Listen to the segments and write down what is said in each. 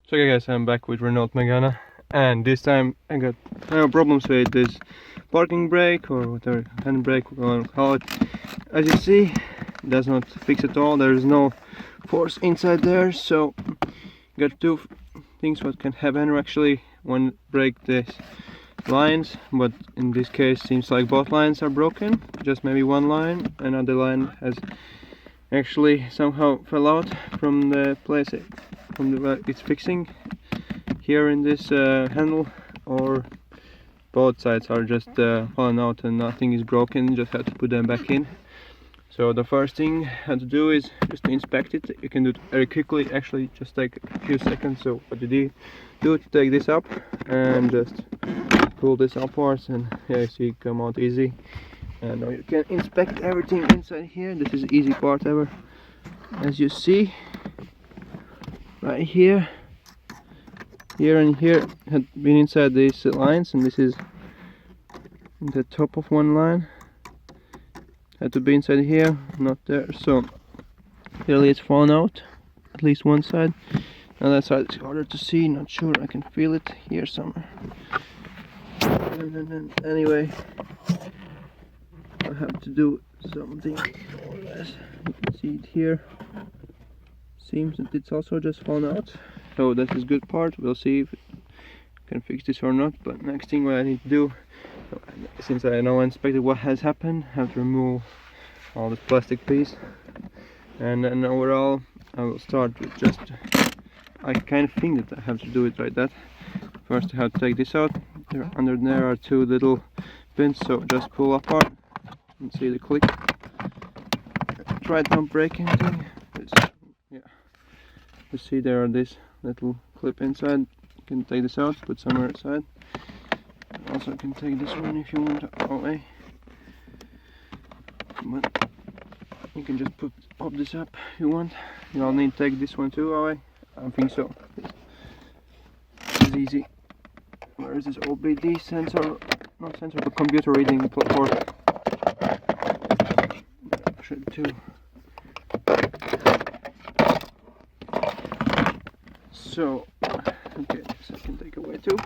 So okay guys, I'm back with Renault Megane, and this time I got no problems with this parking brake or whatever, handbrake or call it. As you see, it does not fix at all. There is no force inside there, so got two things what can happen. Actually, one break this lines, but in this case seems like both lines are broken. Just maybe one line, another line has actually somehow fell out from the place from the it's fixing here in this handle, or both sides are just fallen out and nothing is broken. Just have to put them back in. So the first thing I have to do is just to inspect it. You can do it very quickly, actually just take a few seconds. So what you do to take this up and just pull this upwards, and yeah, you see it come out easy. And now you can inspect everything inside here. This is the easy part ever. As you see, right here and here had been inside these lines, and this is the top of one line. Had to be inside here, not there. So clearly it's fallen out, at least one side. Now that side is harder to see, not sure, I can feel it here somewhere. And anyway, I have to do something more or less. You can see it here. Seems that it's also just fallen out. So that is good part. We'll see if it can fix this or not. But next thing what I need to do, since I now inspected what has happened, I have to remove all this plastic piece. And then overall I will start with just, I kind of think that I have to do it like that. First I have to take this out. Under there are two little pins, so just pull apart and see the click. Try it not break anything. Yeah. You see there are this little clip inside. You can take this out, put somewhere aside. Also you can take this one if you want away. But you can just pop this up if you want. You'll need to take this one too away. I think so. It's easy. Where is this OBD sensor? Not sensor, but computer reading port. Should too. So, okay, this I can take away too.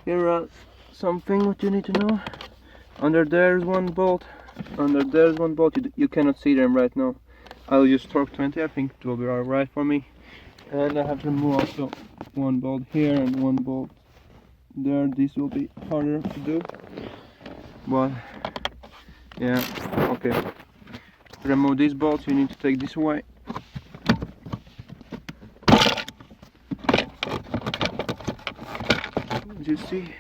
Here are something what you need to know. Under there's one bolt. Under there's one bolt. You cannot see them right now. I'll use torx 20. I think it will be alright for me. And I have to remove also one bolt here and one bolt there. This will be harder to do, but yeah, okay. To remove these bolts, you need to take this away. As you see,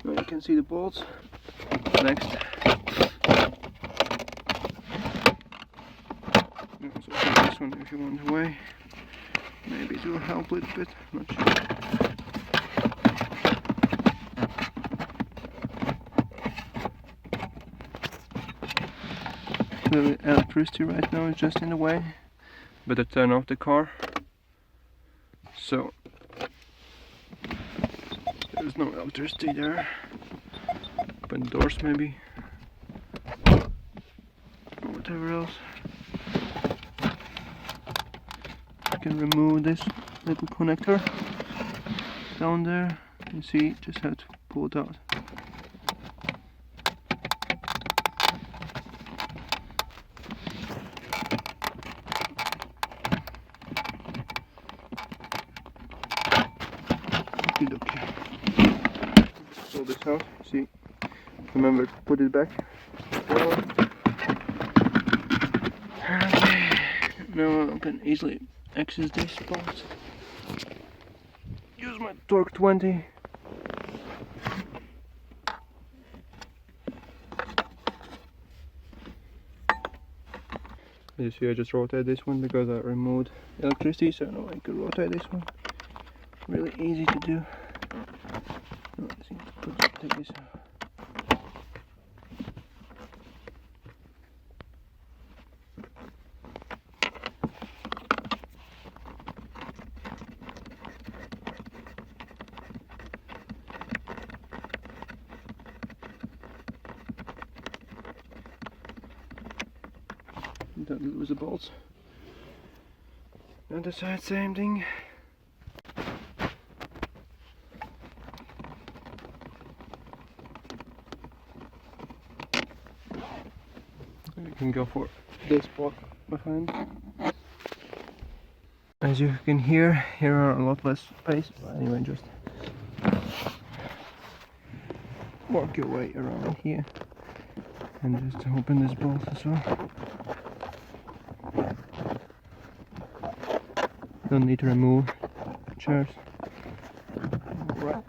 now you can see the bolts. Next, so take this one if you want away. Maybe it will help a little bit, not sure. The electricity right now is just in the way. Better turn off the car. So there's no electricity there. Open the doors maybe, or whatever else. You can remove this little connector down there. You see, just have to pull it out. Okay. Pull this out. See, remember to put it back. Okay. Now I can easily access this spot. Use my torx 20. As you see, I just rotate this one because I removed electricity, so now I can rotate this one. Really easy to do. Take this out. Don't lose the bolts. On the side, same thing. can go for this spot behind. As you can hear, here are a lot less space, but anyway, just work your way around here and just open this bolt as well. Don't need to remove chairs. Right.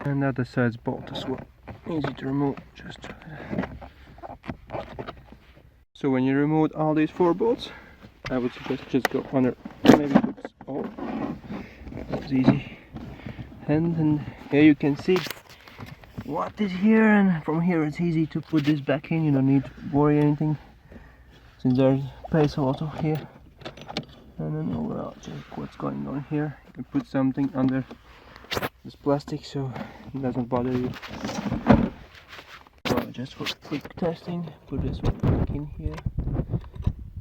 And the other side's bolt as well. Easy to remove, just so when you removed all these 4 bolts, I would suggest just go under, maybe put all. That was easy. And here you can see what is here, and from here it's easy to put this back in. You don't need to worry anything since there's space also here. And then overall, check what's going on here. You can put something under this plastic so it doesn't bother you. So just for quick testing, put this one back in here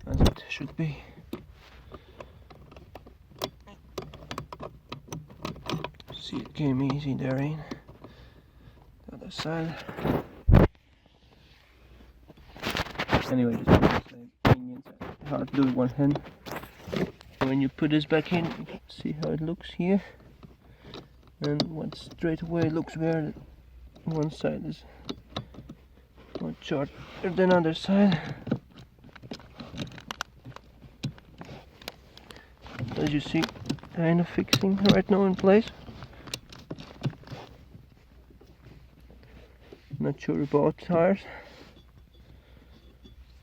as it should be. See, it came easy there in the other side. Anyway, just put the same thing inside. Hard to do with one hand. When you put this back in, you can see how it looks here. And what straight away looks weird. One side is more shorter than the other side. As you see, kind of fixing right now in place. Not sure about tires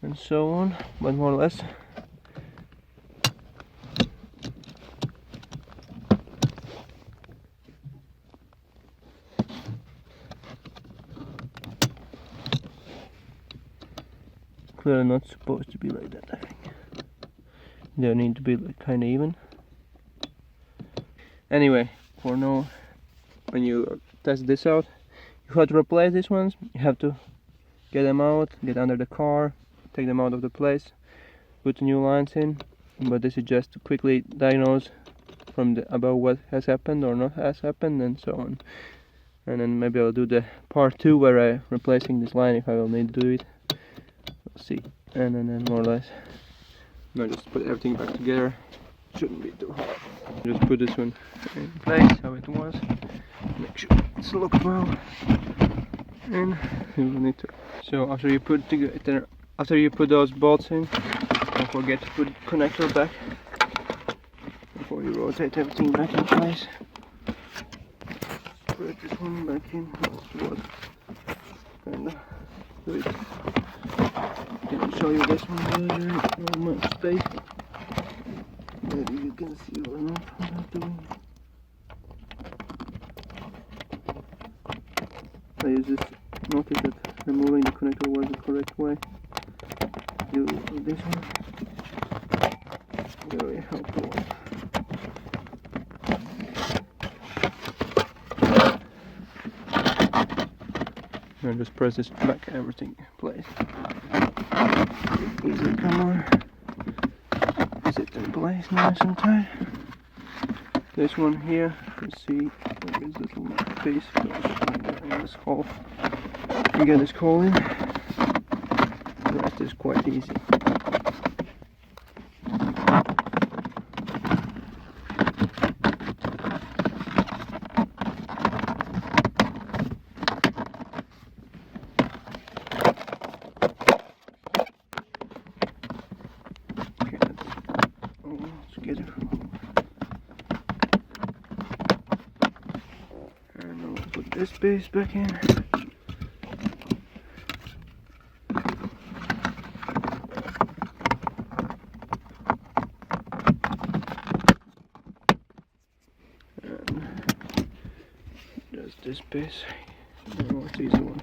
and so on, but more or less. Clearly not supposed to be like that, I think. They need to be like kind of even. Anyway, for now, when you test this out, you have to replace these ones. You have to get them out, get under the car, take them out of the place, put new lines in. But this is just to quickly diagnose from the above what has happened or not has happened, and so on. And then maybe I'll do the part 2 where I'm replacing this line if I will need to do it. We'll see. And then more or less, I'll just put everything back together. Shouldn't be too hard. Just put this one in place how it was. Make sure it's locked well. And you will need to. So after you put those bolts in, don't forget to put connector back before you rotate everything back in place. Put this one back in. Kinda do it. Can show you this one later. Not much space. Maybe you can see or not what I'm doing. I just noticed that removing the connector was the correct way. Do this one. Very helpful. And just press this back, everything in place. Easy camera. Is it in place nice and tight? This one here, you see, this little piece goes in this hole. You get this hole in. The rest is quite easy. Together. And I'll put this piece back in. And just this piece. Oh, it's easy one.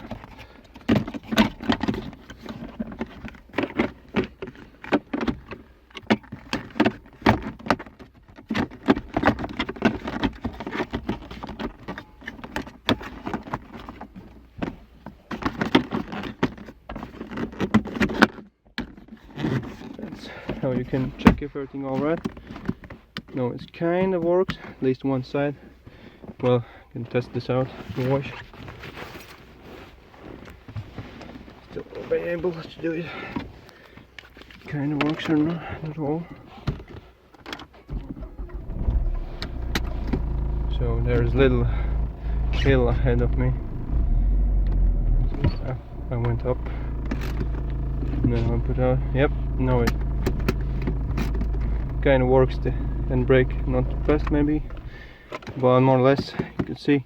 How you can check if everything alright. No, it kind of works, at least one side. well, I can test this out and wash. Still will be able to do it. Kind of works or not at all. So there's a little hill ahead of me. I went up and then I put out. Yep, no, it kind of works. The handbrake not the best maybe, but more or less you can see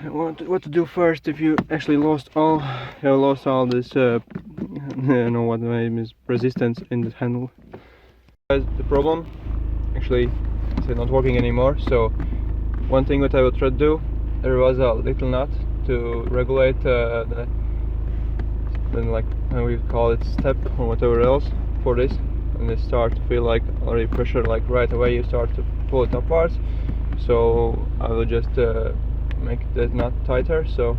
what to do first if you actually lost all this I don't know what the name is, resistance in the handle. The problem actually is not working anymore. So one thing that I will try to do, there was a little nut to regulate then like how we call it, step or whatever else for this, and it start to feel like already pressure, like right away you start to pull it apart. So I will just make that nut tighter, so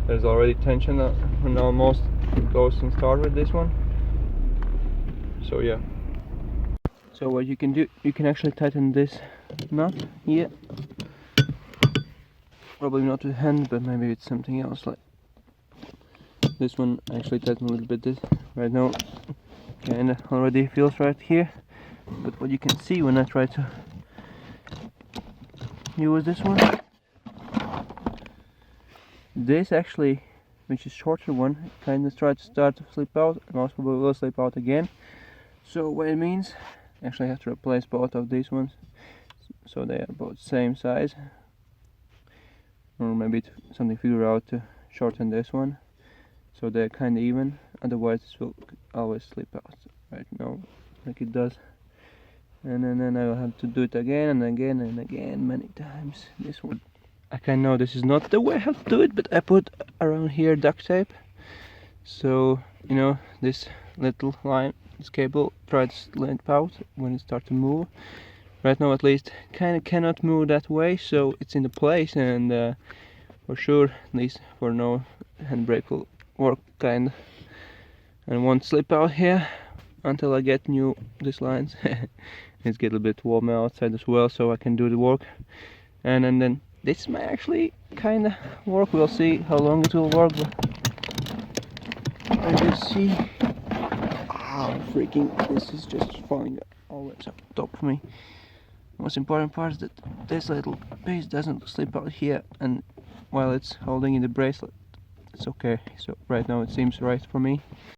there's already tension when almost goes and start with this one. So yeah. So what you can do, you can actually tighten this nut here. Probably not with hand, but maybe it's something else, like this one. Actually tighten a little bit this right now. Kinda already feels right here. But what you can see when I try to use this one, this actually, which is shorter one, kind of tries to start to slip out, and most probably will slip out again. So what it means, actually I have to replace both of these ones, so they are both same size, or maybe something figure out to shorten this one, so they're kind of even. Otherwise this will always slip out right now, like it does. And then I will have to do it again and again and again, many times. This one, I kind of know this is not the way how to do it, but I put around here duct tape, so you know this little line, this cable tries to slip out when it starts to move. Right now at least kind of cannot move that way, so it's in the place, and for sure, at least for now, handbrake will work kind of and won't slip out here until I get these lines. It's getting a bit warm outside as well, so I can do the work, and then this might actually kind of work. We'll see how long it will work, but I just see, freaking, this is just falling always up top of me. The most important part is that this little piece doesn't slip out here, and while it's holding in the bracelet, it's okay. So right now it seems right for me.